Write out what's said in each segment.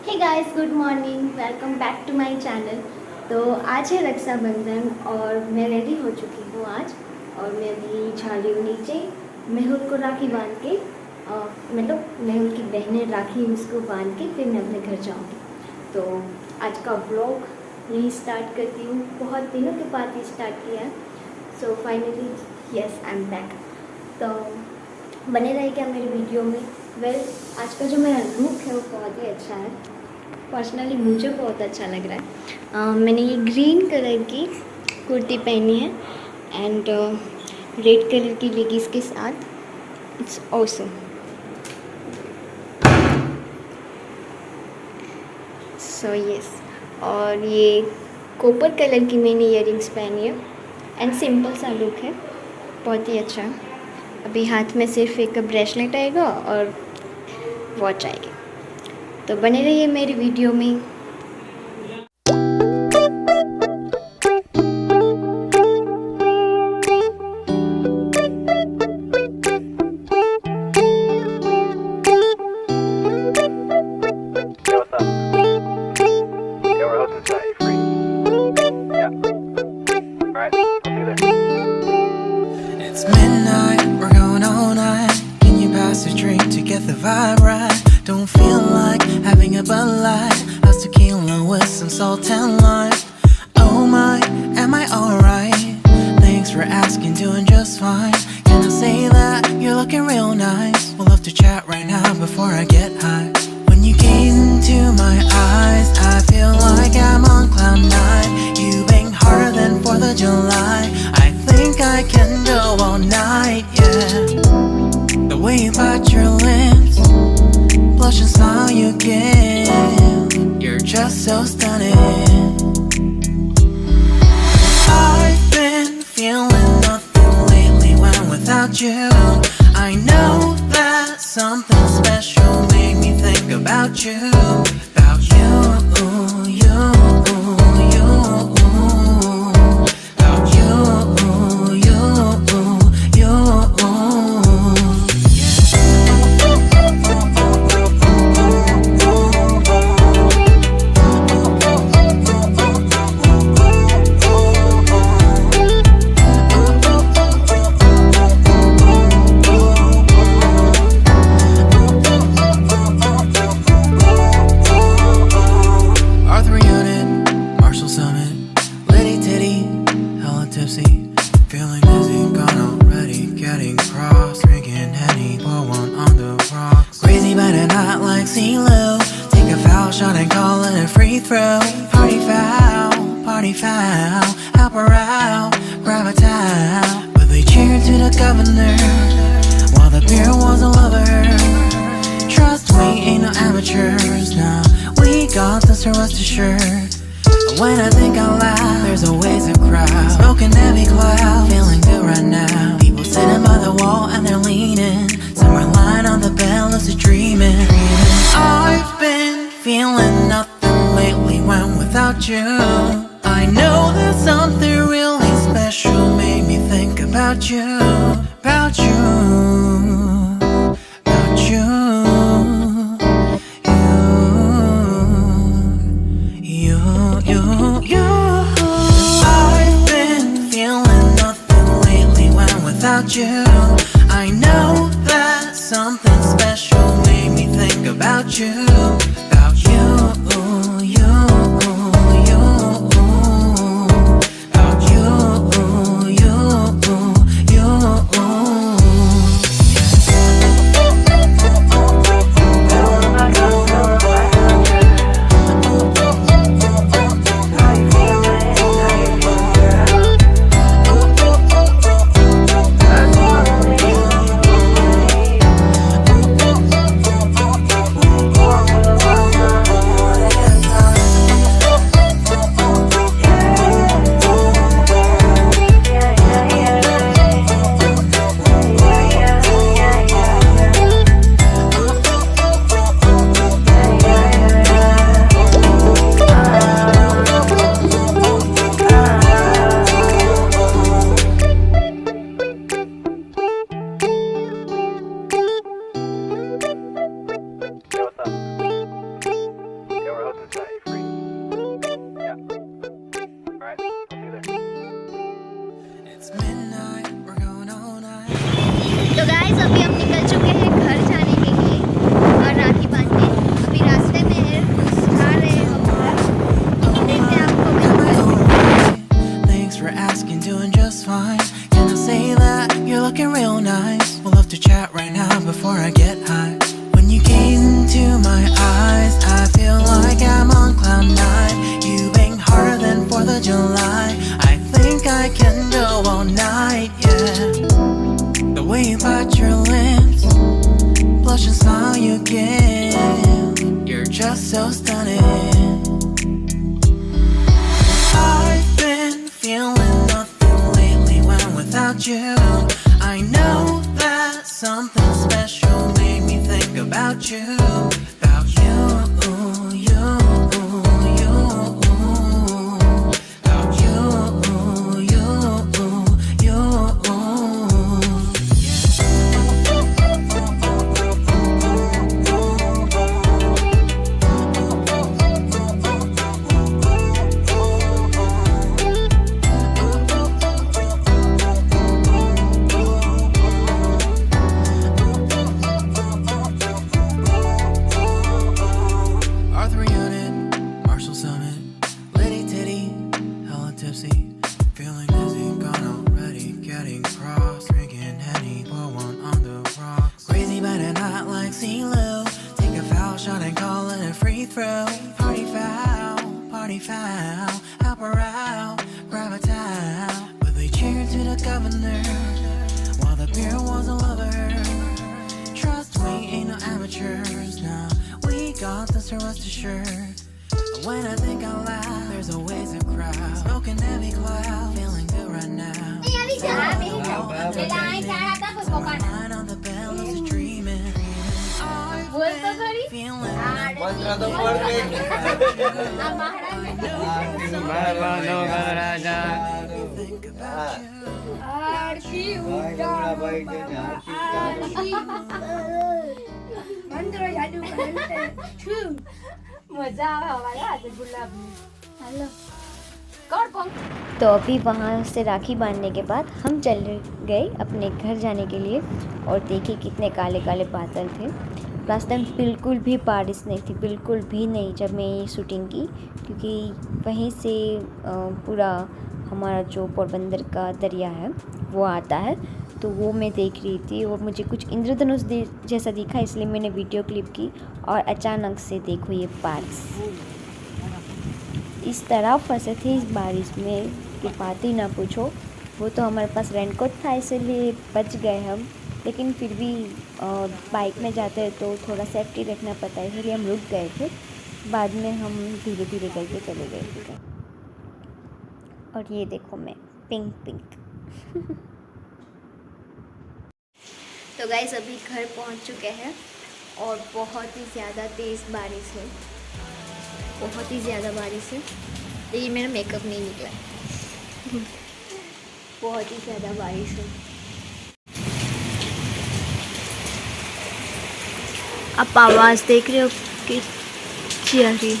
Hey guys, good morning, welcome back to my channel. तो आज है रक्षाबंधन और मैं रेडी हो चुकी हूँ आज। और मैं अभी जा रही हूँ नीचे मेहुल को राखी बांध के, मतलब मेहुल की बहनें राखी उसको बांध के फिर मैं अपने घर जाऊँगी। तो आज का ब्लॉग यही स्टार्ट करती हूँ। बहुत दिनों के बाद ही स्टार्ट किया है। So finally yes, I am back. तो बने रहेगा मेरी वीडियो में। आज का जो मेरा लुक है वो बहुत ही अच्छा है। पर्सनली मुझे बहुत अच्छा लग रहा है। मैंने ये ग्रीन कलर की कुर्ती पहनी है एंड रेड कलर की लेगीज के साथ। It's awesome. सो यस, और ये कॉपर कलर की मैंने ईयरिंग्स पहनी है एंड सिंपल सा लुक है, बहुत ही अच्छा। अभी हाथ में सिर्फ एक ब्रेसलेट आएगा और वॉच आएगी। तो बने रहिए मेरी वीडियो में। It's midnight, we're going all night. Can you pass a drink to get the vibe right? Don't feel like having a Bud Light. How's tequila with some salt and lime? Oh my, am I alright? Thanks for asking, doing just fine. Can I say that you're looking real nice? We'll love to chat right now before I get high. When you gaze into my eyes, I feel like I'm on cloud nine. You bang harder than 4th of July. I think I can go all night, yeah. The way you bite your lips, blush and smile you give, you're just so stunning. I've been feeling nothing lately when without you. I know that something special made me think about you. About you, you, you. About you, you, you. Feeling dizzy, gone already, getting cross, drinking Henny, pour one on the rocks. Crazy but not like CeeLo. Take a foul shot and call it a free throw. Party foul, help her out, grab a towel. But they cheered to the governor, while the beer was a lover. Trust we ain't no amateurs, nah, we got this, so rest assured. When I think out loud, there's always a crowd, smoking heavy cloud, feeling good right now. People sitting by the wall and they're leaning, some are lying on the bed, lucid dreaming. I've been feeling nothing lately when without you. I know that something really special made me think about you. About you, about you. I've been feeling nothing lately when without you. I know that something special made me think about you. About you, you, you. About you, you, you. तो guys अभी हम निकल चुके हैं घर जाने के लिए और राखी बांधने। अभी रास्ते में है, जा रहे हैं हम घर। देखते हैं आपको मिलकर। Thanks for asking, doing just fine. Can I say that you're looking real nice? We'll love to chat right now before I get high. When you gaze into my eyes, I feel like I'm on cloud nine. You bang harder than 4th of July. I think I can go all night, yeah. The way you bite your lips, blush and smile you give, you're just so stunning. I've been feeling nothing lately when without you. I know that something special made me think about you, about you, you, you, about you, you, you. Arthur Unit, Marshall Summit, Liddy Titty, hella tipsy, feeling dizzy, gone already, getting cross, drinking Henny, pour one on the rocks. Crazy but not like CeeLo, take a foul shot and call it a free throw. Party foul, help her out, grab a towel. But they cheered to the governor, while the beer was a lover. Trust we ain't no amateurs, nah. We got this, rest assured. When I think out loud, there's always a crowd. Smoking heavy cloud, feeling good right now. Mind on the bells is dreaming. I've been feeling think about you. तो अभी वहाँ से राखी बांधने के बाद हम चल गए अपने घर जाने के लिए और देखिए कितने काले काले बादल थे। लास्ट टाइम बिल्कुल भी बारिश नहीं थी, बिल्कुल भी नहीं, जब मैं ये शूटिंग की, क्योंकि वहीं से पूरा हमारा जो पोरबंदर का दरिया है वो आता है, तो वो मैं देख रही थी और मुझे कुछ इंद्रधनुष जैसा दिखा, इसलिए मैंने वीडियो क्लिप की। और अचानक से देखो ये बारिश, इस तरह फंसे थे इस बारिश में कि बात ही ना पूछो। वो तो हमारे पास रेनकोट था इसलिए बच गए हम, लेकिन फिर भी बाइक में जाते हैं तो थोड़ा सेफ्टी रखना पड़ता है, इसलिए हम रुक गए थे। बाद में हम धीरे धीरे करके चले गए थे। और ये देखो मैं पिंक पिंक तो गाइस अभी घर पहुंच चुके हैं और बहुत ही ज़्यादा तेज़ बारिश है, बहुत ही ज़्यादा बारिश है। लेकिन मेरा मेकअप नहीं निकला बहुत ही ज़्यादा बारिश है। आप आवाज़ देख रहे हो कि चिड़ी,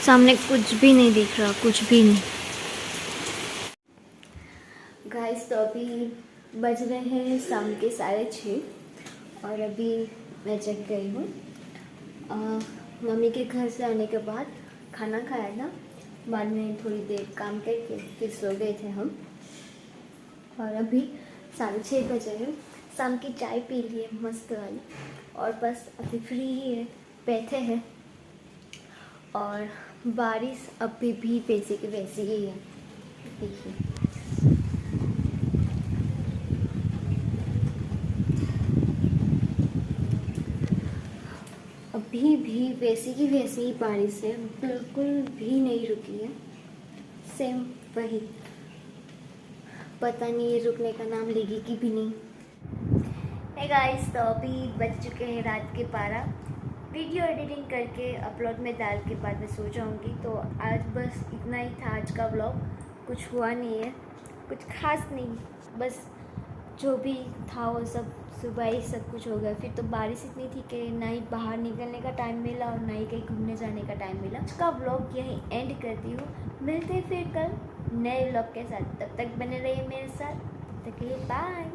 सामने कुछ भी नहीं दिख रहा, कुछ भी नहीं। गाइस तो अभी बज रहे हैं शाम के 6:30 और अभी मैं जग गई हूँ। मम्मी के घर से आने के बाद खाना खाया था, बाद में थोड़ी देर काम करके फिर सो गए थे हम। और अभी 6:30 बजे है, शाम की चाय पी ली है मस्त वाली, और बस अभी फ्री ही है, बैठे हैं। और बारिश अभी भी वैसी की वैसी ही है, देखिए। अभी भी वैसी की वैसी ही बारिश है, बिल्कुल भी नहीं रुकी है, सेम वही। पता नहीं ये रुकने का नाम लेगी कि भी नहीं। हे गाइस, तो अभी बज चुके हैं रात के 12। वीडियो एडिटिंग करके अपलोड में डाल के बाद में सो जाऊंगी। तो आज बस इतना ही था आज का व्लॉग, कुछ हुआ नहीं है, कुछ खास नहीं, बस जो भी था वो सब सुबह ही सब कुछ हो गया। फिर तो बारिश इतनी थी कि ना ही बाहर निकलने का टाइम मिला और ना ही कहीं घूमने जाने का टाइम मिला। उसका व्लॉग यहीं एंड करती हूँ। मिलते हैं फिर कल नए व्लॉग के साथ, तब तक बने रहिए मेरे साथ। तब तक के लिए बाय।